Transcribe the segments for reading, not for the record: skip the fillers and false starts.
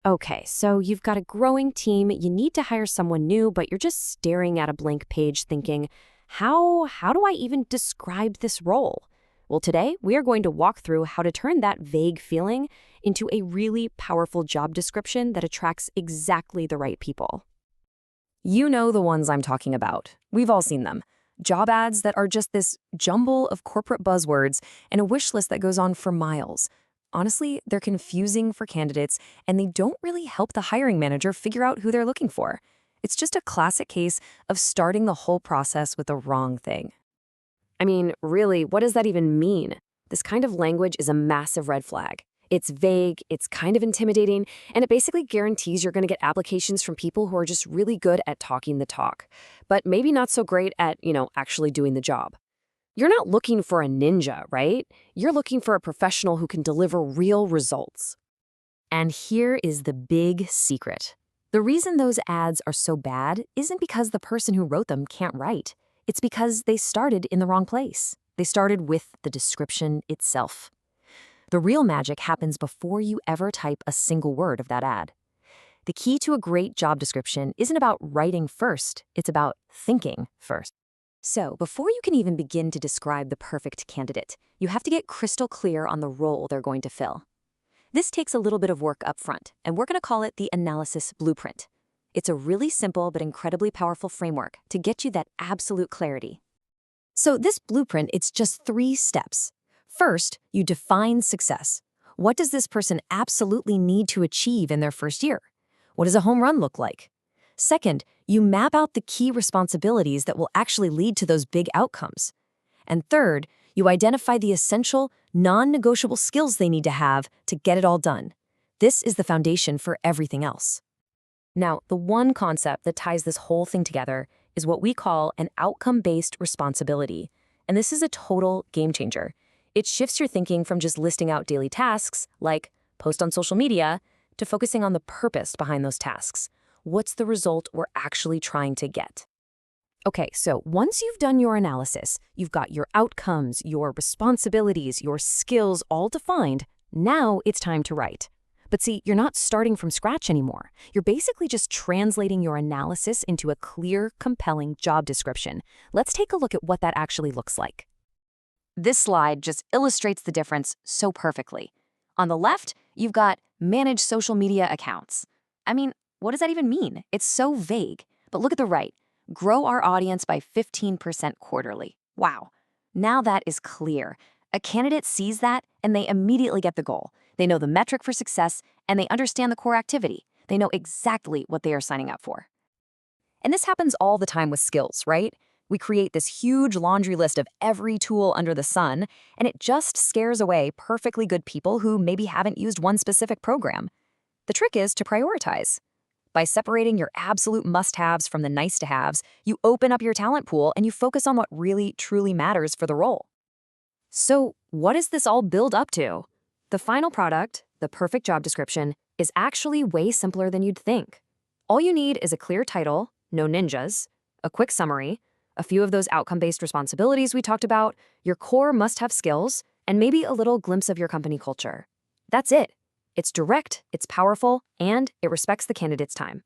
Okay, so you've got a growing team, you need to hire someone new, but you're just staring at a blank page thinking, how do I even describe this role? Well, today we are going to walk through how to turn that vague feeling into a really powerful job description that attracts exactly the right people. You know the ones I'm talking about. We've all seen them. Job ads that are just this jumble of corporate buzzwords and a wish list that goes on for miles. Honestly, they're confusing for candidates, and they don't really help the hiring manager figure out who they're looking for. It's just a classic case of starting the whole process with the wrong thing. I mean, really, what does that even mean? This kind of language is a massive red flag. It's vague, it's kind of intimidating, and it basically guarantees you're going to get applications from people who are just really good at talking the talk, but maybe not so great at, actually doing the job. You're not looking for a ninja, right? You're looking for a professional who can deliver real results. And here is the big secret. The reason those ads are so bad isn't because the person who wrote them can't write. It's because they started in the wrong place. They started with the description itself. The real magic happens before you ever type a single word of that ad. The key to a great job description isn't about writing first, it's about thinking first. So, before you can even begin to describe the perfect candidate, you have to get crystal clear on the role they're going to fill. This takes a little bit of work up front, and we're going to call it the analysis blueprint. It's a really simple but incredibly powerful framework to get you that absolute clarity. So this blueprint, it's just 3 steps. First, you define success. What does this person absolutely need to achieve in their first year? What does a home run look like? Second, you map out the key responsibilities that will actually lead to those big outcomes. And third, you identify the essential, non-negotiable skills they need to have to get it all done. This is the foundation for everything else. Now, the one concept that ties this whole thing together is what we call an outcome-based responsibility. And this is a total game changer. It shifts your thinking from just listing out daily tasks, like post on social media, to focusing on the purpose behind those tasks. What's the result we're actually trying to get? Okay, so once you've done your analysis, you've got your outcomes, your responsibilities, your skills all defined, now it's time to write. But see, you're not starting from scratch anymore. You're basically just translating your analysis into a clear, compelling job description. Let's take a look at what that actually looks like. This slide just illustrates the difference so perfectly. On the left, you've got manage social media accounts. I mean, what does that even mean? It's so vague. But look at the right. Grow our audience by 15% quarterly. Wow. Now that is clear. A candidate sees that and they immediately get the goal. They know the metric for success and they understand the core activity. They know exactly what they are signing up for. And this happens all the time with skills, right? We create this huge laundry list of every tool under the sun, and it just scares away perfectly good people who maybe haven't used one specific program. The trick is to prioritize. By separating your absolute must-haves from the nice-to-haves, you open up your talent pool and you focus on what really, truly matters for the role. So, what does this all build up to? The final product, the perfect job description, is actually way simpler than you'd think. All you need is a clear title, no ninjas, a quick summary, a few of those outcome-based responsibilities we talked about, your core must-have skills, and maybe a little glimpse of your company culture. That's it. It's direct, it's powerful, and it respects the candidate's time.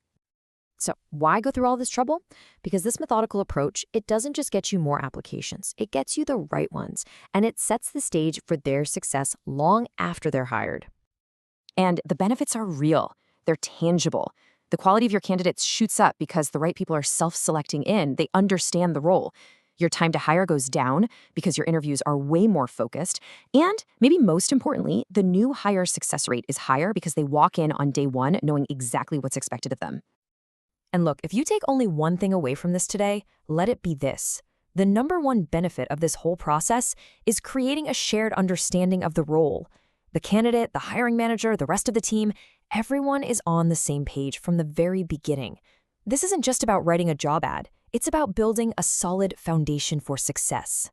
So why go through all this trouble? Because this methodical approach, it doesn't just get you more applications, it gets you the right ones, and it sets the stage for their success long after they're hired. And the benefits are real, they're tangible. The quality of your candidates shoots up because the right people are self-selecting in, they understand the role. Your time to hire goes down because your interviews are way more focused. And maybe most importantly, the new hire success rate is higher because they walk in on day one knowing exactly what's expected of them. And look, if you take only one thing away from this today, let it be this. The number one benefit of this whole process is creating a shared understanding of the role. The candidate, the hiring manager, the rest of the team, everyone is on the same page from the very beginning. This isn't just about writing a job ad. It's about building a solid foundation for success.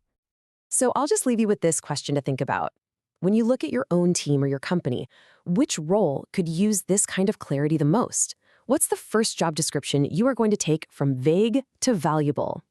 So I'll just leave you with this question to think about. When you look at your own team or your company, which role could use this kind of clarity the most? What's the first job description you are going to take from vague to valuable?